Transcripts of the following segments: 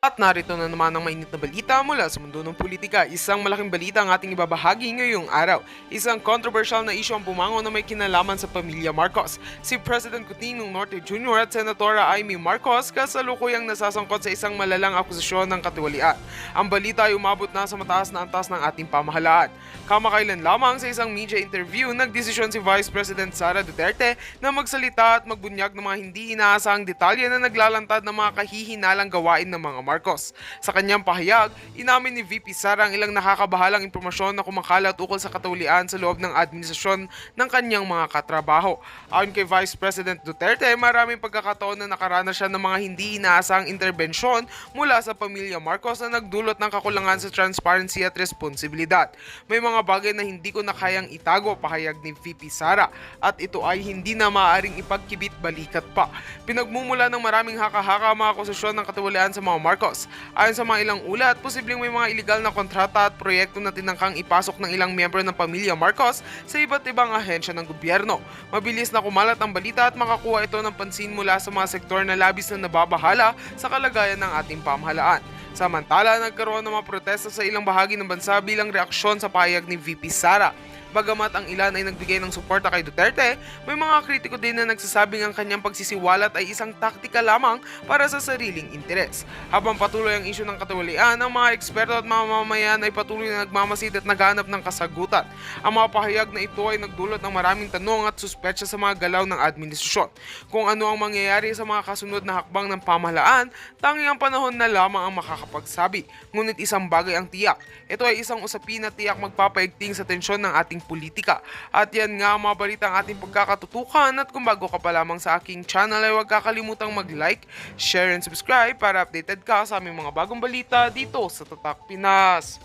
At narito na naman ang mainit na balita mula sa mundo ng politika. Isang malaking balita ang ating ibabahagi ngayong araw. Isang controversial na isyu ang bumangon na may kinalaman sa pamilya Marcos. Si President Coutinho Norte Jr. at Senatora Amy Marcos kasalukuyang nasasangkot sa isang malalang akusasyon ng katiwalian. Ang balita ay umabot na sa mataas na antas ng ating pamahalaan. Kamakailan lamang sa isang media interview, nagdesisyon si Vice President Sara Duterte na magsalita at magbunyag ng mga hindi inaasahang detalye na naglalantad ng mga kahihinalang gawain ng mga Marcos. Sa kanyang pahayag, inamin ni VP Sara ang ilang nakakabahalang impormasyon na kumakalat ukol sa katiwalian sa loob ng administrasyon ng kanyang mga katrabaho. Ayon kay Vice President Duterte, maraming pagkakataon na nakaranas siya ng mga hindi inaasahang interbensyon mula sa pamilya Marcos na nagdulot ng kakulangan sa transparency at responsibilidad. May mga bagay na hindi ko na kayang itago, pahayag ni VP Sara, at ito ay hindi na maaaring ipagkibit balikat pa. Pinagmumula ng maraming haka-haka ang mga akusasyon ng katiwalian sa mga Marcos. Ayon sa mga ilang ulat, posibleng may mga iligal na kontrata at proyekto na tinangkang ipasok ng ilang miyembro ng pamilya Marcos sa iba't ibang ahensya ng gobyerno. Mabilis na kumalat ang balita at makakuha ito ng pansin mula sa mga sektor na labis na nababahala sa kalagayan ng ating pamahalaan. Samantala, nagkaroon ng mga protesta sa ilang bahagi ng bansa bilang reaksyon sa pahayag ni VP Sara. Bagamat ang ilan ay nagbigay ng suporta kay Duterte, may mga kritiko din na nagsasabing ang kanyang pagsisiwalat ay isang taktika lamang para sa sariling interes. Habang patuloy ang isyu ng katiwalian, ang mga eksperto at mamamayan ay patuloy na nagmamasid at naghanap ng kasagutan. Ang mga pahayag na ito ay nagdulot ng maraming tanong at suspetsya sa mga galaw ng administrasyon. Kung ano ang mangyayari sa mga kasunod na hakbang ng pamahalaan, tanging ang panahon na lamang ang makakapagsabi. Ngunit isang bagay ang tiyak, ito ay isang usapin na tiyak magpapaigting sa tensyon ng ating politika. At yan nga ang mga balita ang ating pagkakatutukan, at kung bago ka pa lamang sa aking channel ay huwag kakalimutang mag-like, share and subscribe para updated ka sa aming mga bagong balita dito sa Tatak Pinas.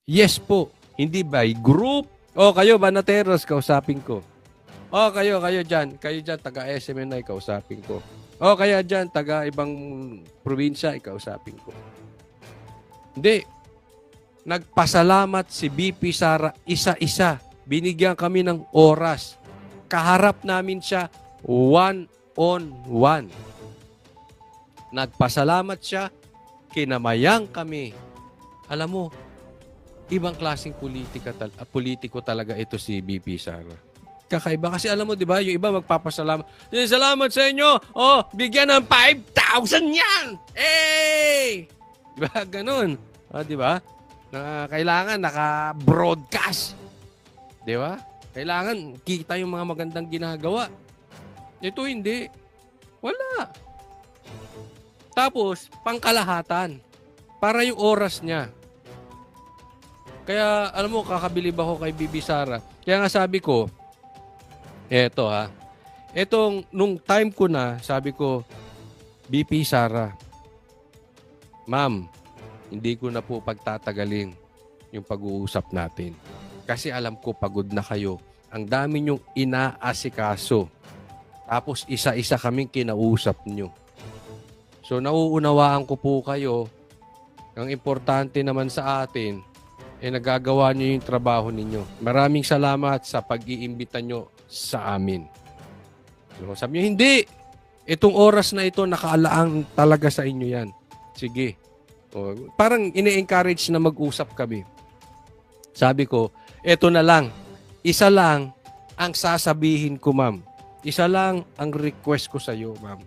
Yes po, hindi by group. O kayo, Banateros, kausapin ko. O kayo dyan, taga SMNI, kausapin ko. O kaya dyan, taga ibang probinsya, kausapin ko. Hindi. Nagpasalamat si BP Sara isa-isa. Binigyan kami ng oras. Kaharap namin siya one-on-one. Nagpasalamat siya, kinamayang kami. Alam mo, ibang klaseng politiko talaga ito si BP Sara. Kakaiba kasi alam mo, di ba, yung iba magpapasalamat. Salamat sa inyo. Oh, bigyan ng 5,000 yan. Hey! Di ba? Ganun. Di ba? Na kailangan naka-broadcast. Di ba? Kailangan kita yung mga magandang ginagawa. Ito hindi. Wala. Tapos, pangkalahatan. Para yung oras niya. Kaya, alam mo, kakabilib ako kay Bibi Sara. Kaya nga sabi ko, eto etong nung time ko na, sabi ko, BP Sara, ma'am, hindi ko na po pagtatagalin yung pag-uusap natin. Kasi alam ko, pagod na kayo. Ang dami nyong inaasikaso. Tapos, isa-isa kaming kinausap nyo. So, nauunawaan ko po kayo. Ang importante naman sa atin, nagagawa nyo yung trabaho ninyo. Maraming salamat sa pag-iimbita nyo sa amin. So, sabi nyo, hindi. Itong oras na ito, nakaalaang talaga sa inyo yan. Sige. O, parang ine-encourage na mag-usap kami. Sabi ko, eto na lang. Isa lang ang sasabihin ko, ma'am. Isa lang ang request ko sa iyo, ma'am.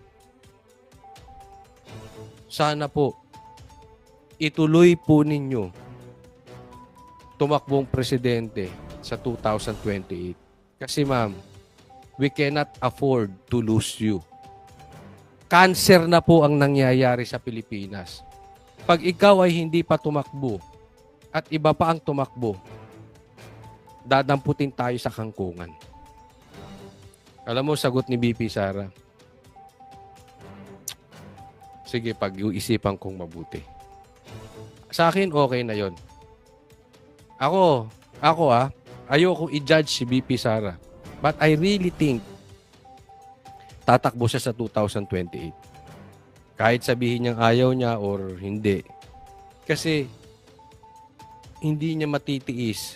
Sana po, ituloy po ninyo tumakbong presidente sa 2028. Kasi ma'am, we cannot afford to lose you. Cancer na po ang nangyayari sa Pilipinas. Pag ikaw ay hindi pa tumakbo at iba pa ang tumakbo, dadamputin tayo sa kangkungan. Alam mo, sagot ni BP Sara, sige, pag-iisipan kong mabuti. Sa akin, okay na yon. Ako ayoko i-judge si BP Sara. But I really think tatakbo siya sa 2028. Kahit sabihin niyang ayaw niya or hindi, Kasi hindi niya matitiis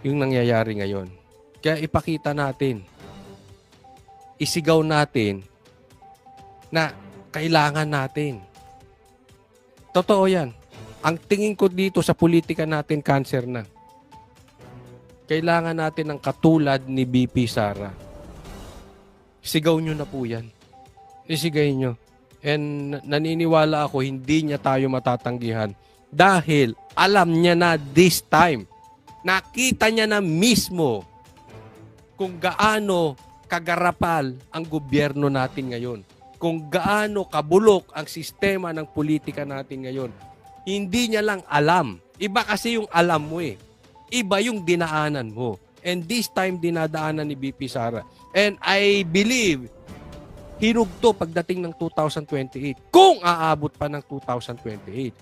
yung nangyayari ngayon. Kaya ipakita natin, isigaw natin na kailangan natin. Totoo yan. Ang tingin ko dito sa politika natin, cancer na. Kailangan natin ng katulad ni BP Sara. Sigaw nyo na po yan. Isigay nyo. And naniniwala ako, hindi niya tayo matatanggihan. Dahil alam niya na this time, nakita niya na mismo kung gaano kagarapal ang gobyerno natin ngayon. Kung gaano kabulok ang sistema ng politika natin ngayon. Hindi niya lang alam. Iba kasi yung alam mo eh. Iba yung dinaanan mo. And this time, dinadaanan ni BP Sara. And I believe, hinugto pagdating ng 2028. Kung aabot pa ng 2028.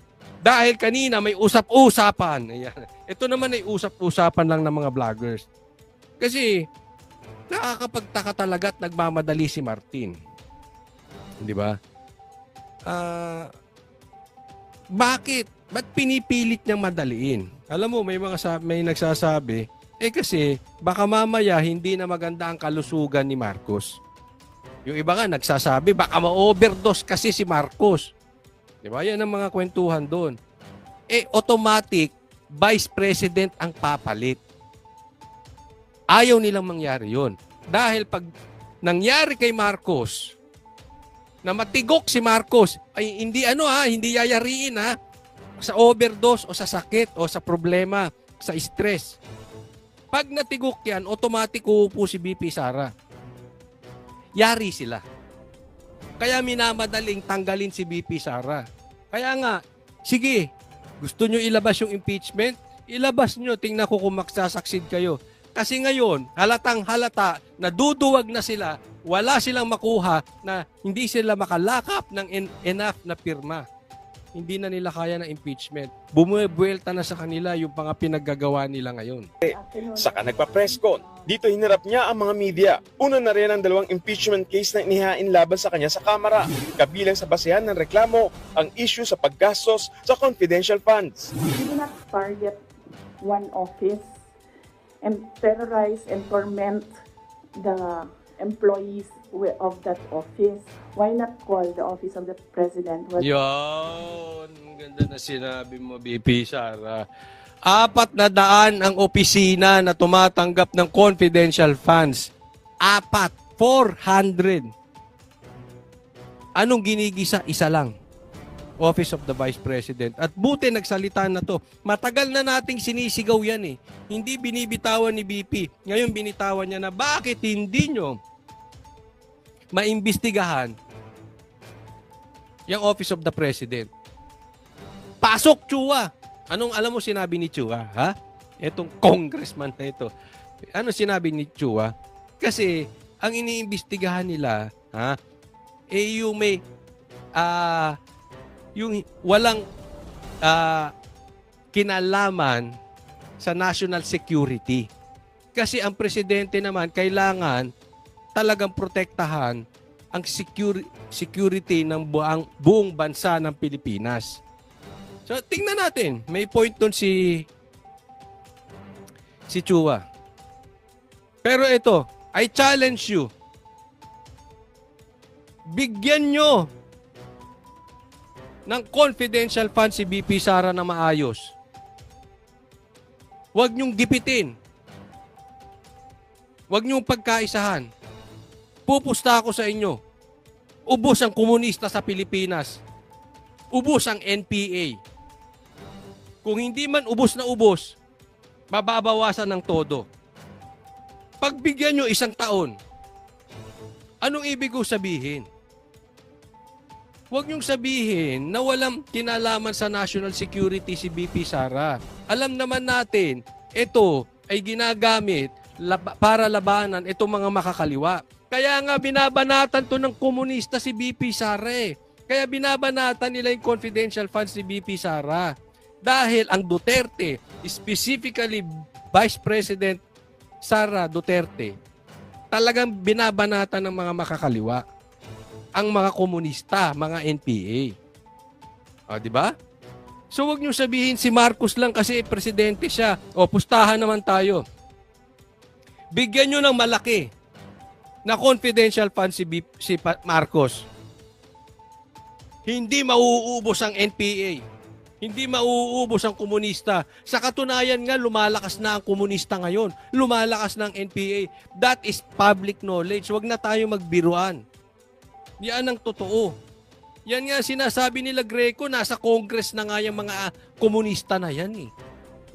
Dahil kanina may usap-usapan. Ayan. Ito naman ay usap-usapan lang ng mga vloggers. Kasi, nakakapagtaka talaga at nagmamadali si Martin. Di ba? Bakit? Ba't pinipilit niyang madaliin? Alam mo, may nagsasabi, kasi baka mamaya hindi na maganda ang kalusugan ni Marcos. Yung iba nga nagsasabi, baka ma-overdose kasi si Marcos. Di ba? Yan ang mga kwentuhan doon. Automatic, Vice President ang papalit. Ayaw nilang mangyari yon. Dahil pag nangyari kay Marcos, na matigok si Marcos, ay hindi hindi yayariin sa overdose o sa sakit o sa problema, sa stress. Pag natigok yan, automatic uupo si BP Sara. Yari sila. Kaya minamadaling tanggalin si BP Sara. Kaya nga, sige, gusto nyo ilabas yung impeachment? Ilabas nyo, tingnan ko kung magsasucceed kayo. Kasi ngayon, halatang halata, naduduwag na sila, wala silang makuha na hindi sila makalakap ng enough na pirma. Hindi na nila kaya ng impeachment. Bumubuelta na sa kanila yung mga pinaggagawa nila ngayon. Saka nagpa-press con. Dito hinarap niya ang mga media. Una na rin ang 2 impeachment case na inihain laban sa kanya sa Kamara. Kabilang sa basehan ng reklamo ang issue sa paggastos sa confidential funds. We do not target one office and terrorize and torment the employees of that office. Why not call the office of the president? Yun, ang ganda na sinabi mo, BP Sara. 400 ang opisina na tumatanggap ng confidential funds. 400. Anong ginigisa? Isa lang. Office of the Vice President. At buti nagsalita na to. Matagal na nating sinisigaw yan eh. Hindi binibitawan ni BP. Ngayon binitawan niya na bakit hindi nyo maimbestigahan yung Office of the President. Pasok, Chua! Anong alam mo sinabi ni Chua? Ha? Etong congressman na ito. Ano sinabi ni Chua? Kasi ang iniimbestigahan nila, yung may yung walang kinalaman sa national security. Kasi ang presidente naman kailangan talagang protektahan ang security ng buong bansa ng Pilipinas. So, tingnan natin. May point doon si Chua. Pero ito, I challenge you. Bigyan nyo ng confidential fund si BP Sara na maayos. Huwag nyong gipitin. Huwag nyong pagkaisahan. Pupusta ako sa inyo. Ubos ang komunista sa Pilipinas. Ubos ang NPA. Kung hindi man ubos na ubos, mababawasan ng todo. Pagbigyan nyo 1 taon, anong ibig ko sabihin? Huwag niyong sabihin na walang kinalaman sa national security si BP Sara. Alam naman natin, ito ay ginagamit para labanan itong mga makakaliwa. Kaya nga binabanatan to ng komunista si BP Sara eh. Kaya binabanatan nila yung confidential funds ni BP Sara. Dahil ang Duterte, specifically Vice President Sara Duterte, talagang binabanatan ng mga makakaliwa. Ang mga komunista, mga NPA. Di ba? So wag niyo sabihin si Marcos lang kasi presidente siya. O pustahan naman tayo. Bigyan niyo ng malaki na confidential fund si Marcos. Hindi mauubos ang NPA. Hindi mauubos ang komunista. Sa katunayan nga, lumalakas na ang komunista ngayon. Lumalakas na ang NPA. That is public knowledge. Huwag na tayo magbiruan. Yan ang totoo. Yan nga sinasabi nila Greco, nasa Congress na nga yung mga komunista na yan eh.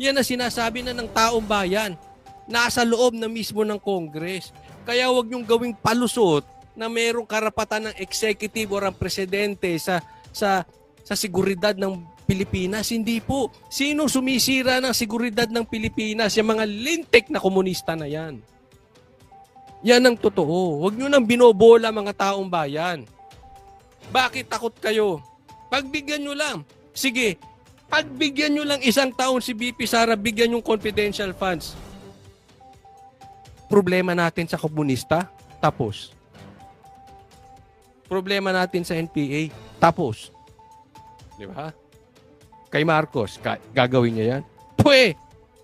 Yan ang sinasabi na ng taong bayan. Nasa loob na mismo ng Congress. Kaya huwag niyong gawing palusot na mayroong karapatan ng executive or ang presidente sa seguridad ng Pilipinas. Hindi po. Sino sumisira ng seguridad ng Pilipinas? Yung mga lintik na komunista na yan. Yan ang totoo. Huwag nyo nang binobola mga taong bayan. Bakit takot kayo? Pagbigyan nyo lang. Sige, pagbigyan nyo lang isang taon si BP Sara, bigyan yung confidential funds. Problema natin sa komunista, tapos. Problema natin sa NPA, tapos. Di ba? Kay Marcos, gagawin niya yan? Pwe!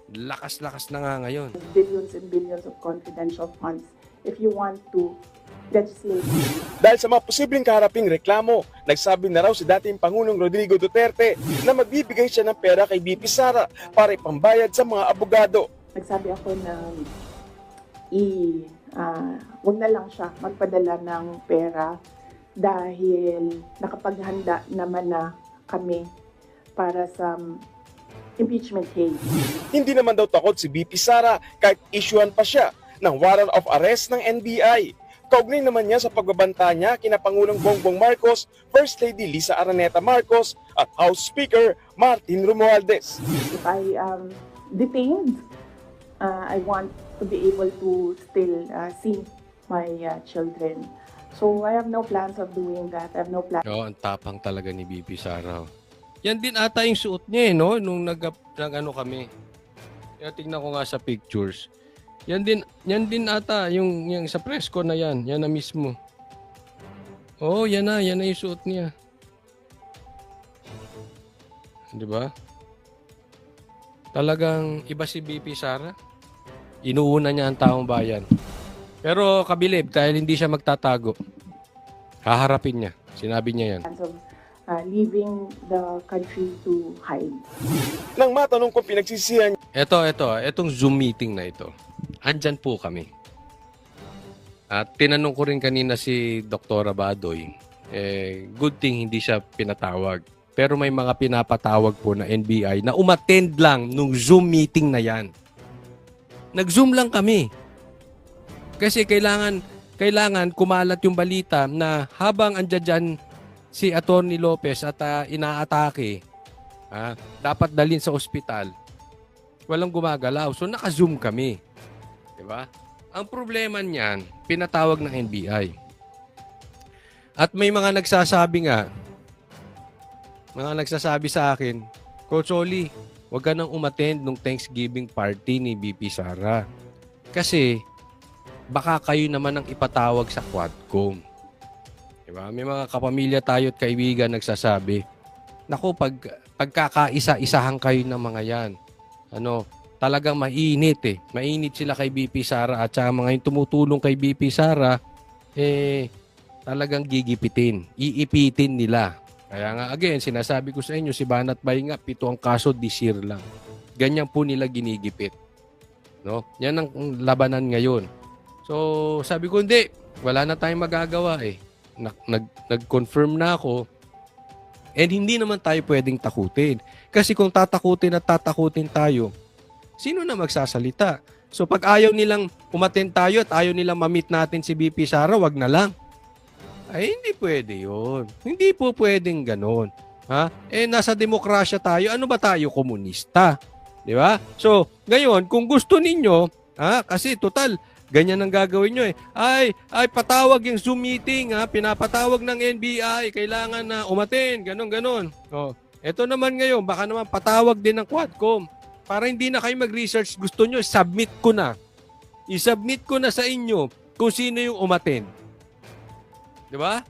Lakas-lakas na nga ngayon. Billions and billions of confidential funds if you want to legislate. Dahil sa mga posibleng kaharaping reklamo, nagsabi na raw si dating Pangulong Rodrigo Duterte na magbibigay siya ng pera kay BP Sara para ipambayad sa mga abogado. Nagsabi ako na wag na lang siya magpadala ng pera dahil nakapaghanda naman na kami para sa impeachment case. Hindi naman daw takot si BP Sara kahit isyuhan pa siya ng warrant of arrest ng NBI. Kaugnay naman niya sa pagbabanta niya kina Pangulong Bongbong Marcos, First Lady Lisa Araneta Marcos at House Speaker Martin Romualdez. If I am detained, I want to be able to still see my children. So I have no plans of doing that. I have no plans. Oo, ang tapang talaga ni BP Sara. Yan din ata yung suot niya, no? Nung nag-ano kami. Kaya tignan ko nga sa pictures. Yan din ata yung sa press ko na yan. Yan na mismo. Oh, yan na yung suot niya. 'Di ba? Talagang iba si BP Sara. Inuuna niya ang taong bayan. Pero kabilib dahil hindi siya magtatago. Haharapin niya. Sinabi niya yan. Of leaving the country to hide. Nang matanong kung pinagsisihan Etong Zoom meeting na ito. Andyan po kami. At tinanong ko rin kanina si Dr. Badoy, good thing hindi siya pinatawag. Pero may mga pinapatawag po na NBI na umattend lang nung Zoom meeting na yan. Nag-Zoom lang kami. Kasi kailangan kumalat yung balita na habang andyan dyan si Atty. Lopez at inaatake, dapat dalhin sa ospital. Walang gumagalaw. So naka-Zoom kami. 'Di ba? Ang problema niyan, pinatawag ng NBI. At may mga nagsasabi sa akin, Coach Oli, huwag ka nang umattend nung Thanksgiving party ni BP Sara. Kasi baka kayo naman ang ipatawag sa Quadcom. Diba? May mga kapamilya tayo at kaibigan nagsasabi, naku, pagkakaisa-isahan kayo ng mga yan, talagang mainit eh. Mainit sila kay BP Sara at saka mga yung tumutulong kay BP Sara, talagang gigipitin. Iipitin nila. Kaya nga, again, sinasabi ko sa inyo, si Banat Bay nga, 7 ang kaso this year lang. Ganyan po nila ginigipit. No? Yan ang labanan ngayon. So, sabi ko, hindi. Wala na tayong magagawa eh. Nag-confirm na ako. And hindi naman tayo pwedeng takutin. Kasi kung tatakutin at tatakutin tayo, sino na magsasalita? So, pag ayaw nilang umattend tayo at ayaw nilang ma-meet natin si BP Sara, wag na lang. Ay, hindi pwede yun. Hindi po pwedeng ganon. Nasa demokrasya tayo. Ano ba tayo? Komunista. Di ba? So, ngayon, kung gusto ninyo, kasi total, ganyan ang gagawin nyo eh. Ay, patawag yung Zoom meeting, pinapatawag ng NBI, kailangan na umattend, ganon. Ito naman ngayon, baka naman patawag din ng Quadcom. Para hindi na kayo mag-research, gusto nyo, submit ko na. I-submit ko na sa inyo kung sino yung umattend. Di ba?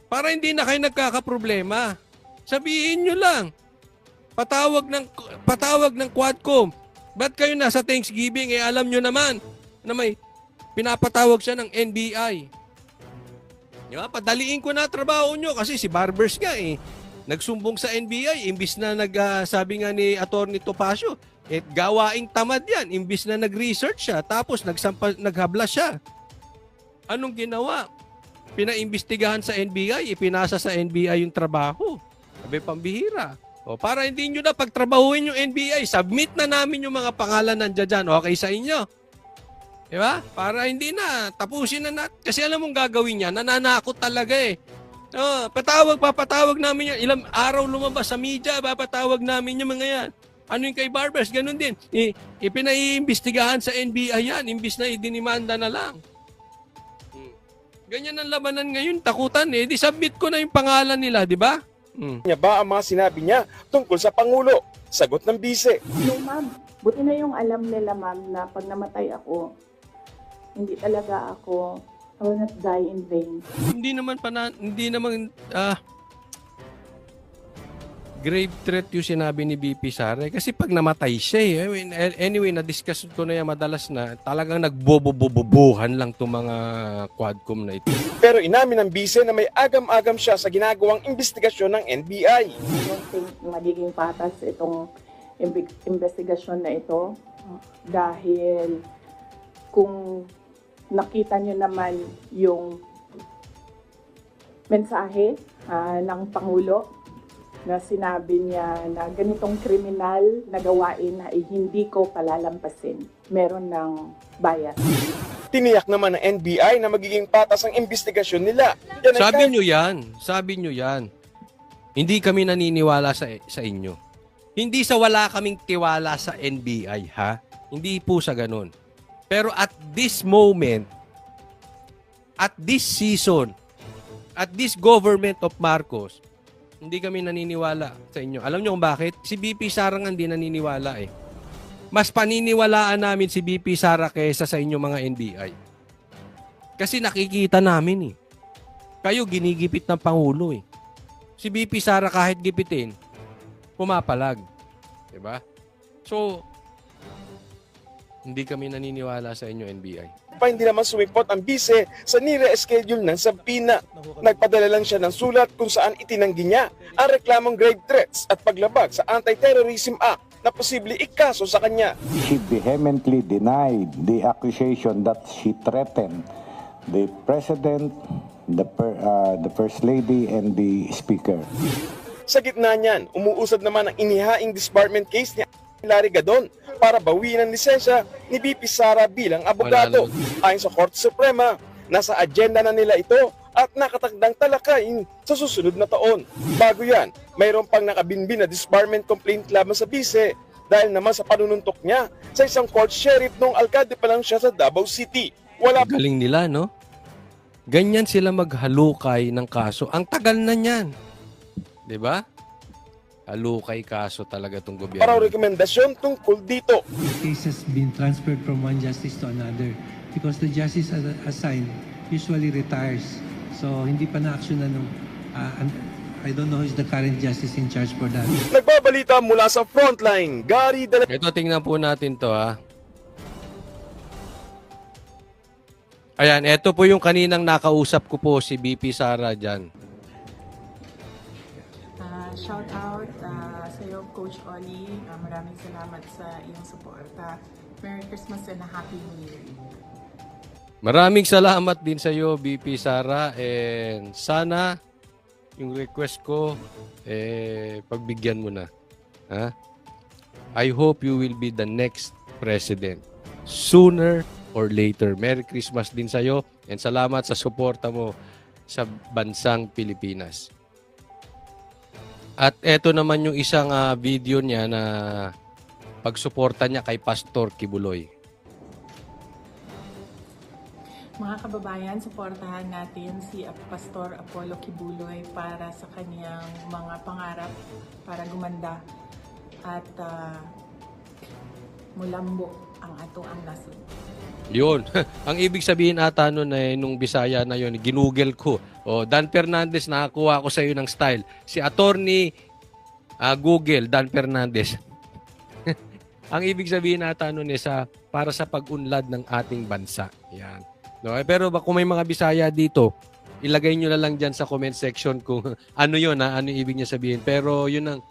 Para hindi na kayo nagkakaproblema. Sabihin nyo lang. Patawag ng Quadcom. Ba't kayo nasa Thanksgiving? Alam nyo naman na may pinapatawag siya ng NBI. Di ba? Padaliin ko na trabaho nyo kasi si Barbers nga nagsumbong sa NBI imbis na sabi nga ni Attorney Topacio, gawaing tamad yan imbis na nag-research siya tapos naghabla siya. Anong ginawa? Pinaimbestigahan sa NBI, ipinasa sa NBI yung trabaho. Sabi, pambihira. O, para hindi nyo na pagtrabahuin yung NBI, submit na namin yung mga pangalan nandiyan dyan. Okay sa inyo. Diba? Para hindi na, tapusin na natin. Kasi alam mong gagawin niya, nananakot talaga papatawag namin yan. Ilang araw lumabas sa media, papatawag namin yung mga yan. Ano yung kay Barbers? Ganun din. Ipinaiimbestigahan sa NBI yan, imbis na idinimanda na lang. Ganyan ang labanan ngayon, takutan Di submit ko na yung pangalan nila, di ba? Niya ba ang mga sinabi niya tungkol sa Pangulo? Sagot ng bise. No, ma'am. Buti na yung alam nila, ma'am, na pag namatay ako, hindi talaga ako, I will not die in vain. Hindi naman grave threat yung sinabi ni BP Sara kasi pag namatay siya anyway, na-discuss ko na yan madalas na talagang nagbobobobohan lang itong mga Quadcom na ito. Pero inamin ng bise na may agam-agam siya sa ginagawang investigasyon ng NBI. I don't think magiging patas itong investigasyon na ito dahil kung nakita nyo naman yung mensahe ng Pangulo na sinabi niya na ganitong kriminal na gawain na hindi ko palalampasin. Meron ng bias. Tiniyak naman ng NBI na magiging patas ang investigasyon nila. Sabi nyo yan. Hindi kami naniniwala sa inyo. Hindi sa wala kaming tiwala sa NBI, ha? Hindi po sa ganun. Pero at this moment, at this season, at this government of Marcos, hindi kami naniniwala sa inyo. Alam nyo kung bakit? Si BP Sara nga hindi naniniwala Mas paniniwalaan namin si BP Sara kaysa sa inyo mga NBI. Kasi nakikita namin Kayo ginigipit ng Pangulo Si BP Sara kahit gipitin, pumapalag. Diba? So, hindi kami naniniwala sa inyo NBI. Hindi naman sumipot ang bise sa nire-schedule ng sabina. Nagpadala lang siya ng sulat kung saan itinanggi niya ang reklamong grave threats at paglabag sa Anti-Terrorism Act na posible ikaso sa kanya. She vehemently denied the accusation that she threatened the President, the First Lady, and the Speaker. Sa gitna niyan, umuusad naman ang inihaing disbarment case ni Larry Gadon para bawiin ang lisensya ni BP Sara bilang abogado. Ayon sa Korte Suprema, nasa agenda na nila ito at nakatakdang talakayin sa susunod na taon. Bago yan, mayroon pang nakabinbin na disbarment complaint laban sa bise dahil naman sa panununtok niya sa isang court sheriff nung alkalde pa lang siya sa Davao City. Galing nila, no? Ganyan sila maghalukay ng kaso. Ang tagal na niyan. 'Di ba? Halukay kaso talaga itong gobyerno. Para rekomendasyon tungkol dito. Case has been transferred from one justice to another because the justice assigned usually retires. So hindi pa na-actionan ng I don't know who's the current justice in charge for that. Nagbabalita mula sa frontline, Gary de la... Ito, tingnan po natin to Ayan, ito po yung kaninang nakausap ko po si BP Sara dyan. Shout out sa iyo, Coach Oli. Maraming salamat sa iyong suporta. Merry Christmas and a Happy New Year. Maraming salamat din sa iyo, BP Sara. And sana yung request ko, pagbigyan mo na. Ha? I hope you will be the next president. Sooner or later. Merry Christmas din sa iyo. And salamat sa suporta mo sa bansang Pilipinas. At eto naman yung isang video niya na pagsuporta niya kay Pastor Kibuloy. Mga kababayan, suportahan natin si Pastor Apollo Kibuloy para sa kaniyang mga pangarap para gumanda at mulambo ang ato ang nasod. Yun. Ang ibig sabihin ata nun nung Bisaya na yun, ginugel ko. Dan Fernandez, nakakuha ko sa iyo ng style. Si Attorney Google, Dan Fernandez. Ang ibig sabihin nata nun is para sa pag-unlad ng ating bansa. Yan. No? Pero kung may mga Bisaya dito, ilagay nyo na lang dyan sa comment section kung ano yun, ano ibig niya sabihin. Pero yun ang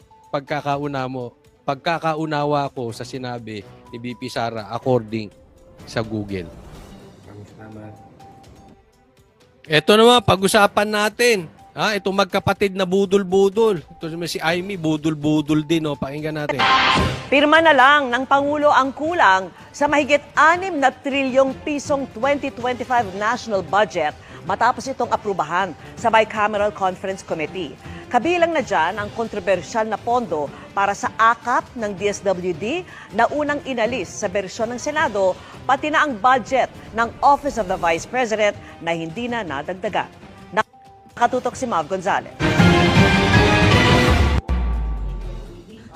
pagkakaunawa ko sa sinabi ni BP Sara according sa Google. Ito naman, pag-usapan natin. Itong magkapatid na budol-budol. Ito si Amy, budol-budol din. Pakinggan natin. Pirma na lang ng Pangulo ang kulang sa mahigit 6 na trilyong pisong 2025 national budget matapos itong aprubahan sa Bicameral Conference Committee. Kabilang na dyan ang kontrobersyal na pondo para sa akap ng DSWD na unang inalis sa bersyon ng Senado, pati na ang budget ng Office of the Vice President na hindi na nadagdagan. Nakatutok si Mav Gonzalez.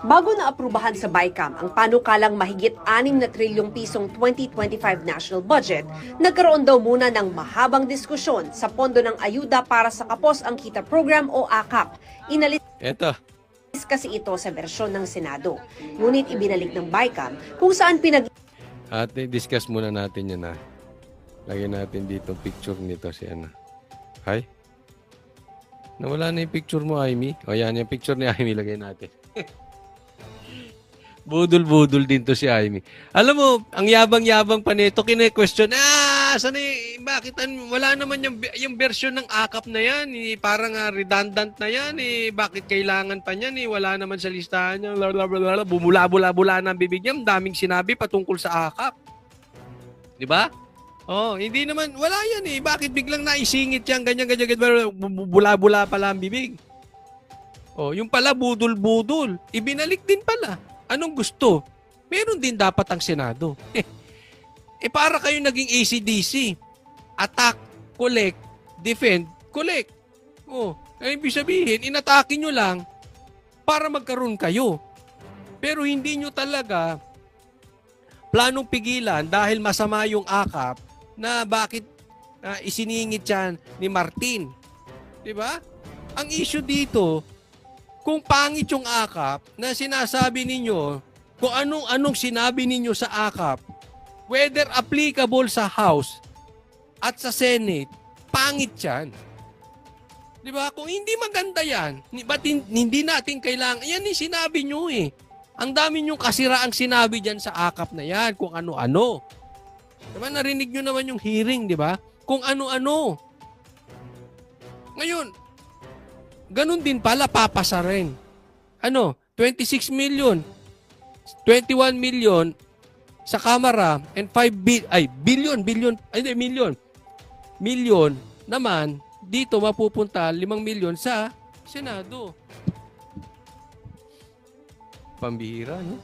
Bago na aprubahan sa BICAM ang panukalang mahigit 6 na trilyong pisong 2025 national budget, nagkaroon daw muna ng mahabang diskusyon sa pondo ng ayuda para sa Kapos ang Kita Program o AKAP. Inalis kasi ito sa bersyon ng Senado. Ngunit ibinalik ng BICAM kung saan At discuss muna natin yan. Lagyan natin dito picture nito si Ana. Hi? Nawala na yung picture mo, Amy. O yan, yung picture ni Amy lagay natin. Budol-budol din to si Amy. Alam mo, ang yabang-yabang pa nito, kine-question, bakit wala naman yung version ng akap na yan, parang redundant na yan, bakit kailangan pa niyan, wala naman sa listahan niya, bumula-bula na ang bibig niya, daming sinabi patungkol sa akap. Di ba? Hindi naman, wala yan bakit biglang naisingit yan, ganyan, bula-bula pala ang bibig. Yung pala budol-budol, ibinalik din pala. Anong gusto? Meron din dapat ang Senado. Para kayo naging ACDC. Attack, collect, defend, collect. Ibig sabihin, inatake nyo lang para magkaroon kayo. Pero hindi nyo talaga planong pigilan dahil masama yung akap na bakit isiningit yan ni Martin. Diba? Ang issue dito, kung pangit yung akap na sinasabi ninyo, kung anong sinabi ninyo sa akap, whether applicable sa House at sa Senate, pangit yan. Di ba? Kung hindi maganda yan, ba't hindi natin kailangan, yan yung sinabi nyo Ang dami nyong kasiraang sinabi dyan sa akap na yan, kung ano-ano. Diba? Narinig nyo naman yung hearing, di ba? Kung ano-ano. Ngayon, ganun din pala, papasa rin. 26 million, 21 million sa Kamara, and 5 million naman, dito mapupunta 5 million sa Senado. Pambihira, no?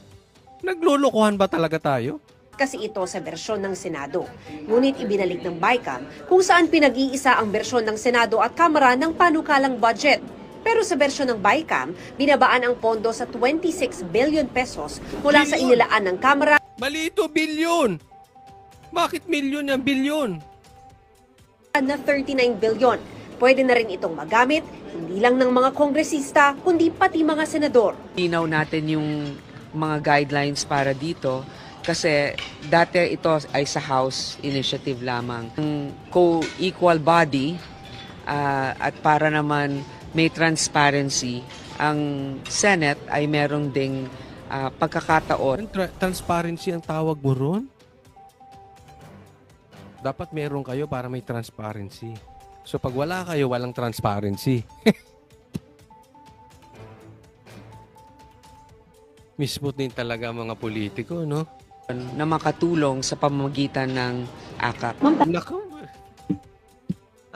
Naglulukuhan ba talaga tayo? kasi ito sa bersyon ng Senado. Ngunit ibinalik ng BICAM kung saan pinag-iisa ang bersyon ng Senado at Kamara ng panukalang budget. Pero sa bersyon ng BICAM, binabaan ang pondo sa 26 billion pesos mula sa inilaan ng Kamara. Mali ito, bilyon! Bakit milyon yan? Bilyon! Na 39 billion. Pwede na rin itong magamit, hindi lang ng mga kongresista, kundi pati mga senador. Linaw natin yung mga guidelines para dito kasi dati ito ay sa House initiative lamang. Ang co-equal body at para naman may transparency, ang Senate ay merong ding pagkakataon. Transparency ang tawag mo ron? Dapat meron kayo para may transparency. So pag wala kayo, walang transparency. Mismo din talaga mga politiko, no? Na makatulong sa pamamagitan ng AKAP. Naku.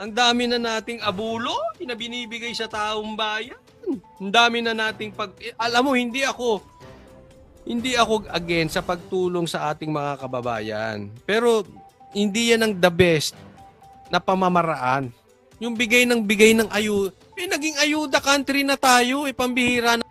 Ang dami na nating abulo na binibigay sa taong bayan. Ang dami na nating alam mo, hindi ako against sa pagtulong sa ating mga kababayan. Pero hindi yan ang the best na pamamaraan. Yung bigay ng ayuda. Naging ayuda country na tayo. Pambihira na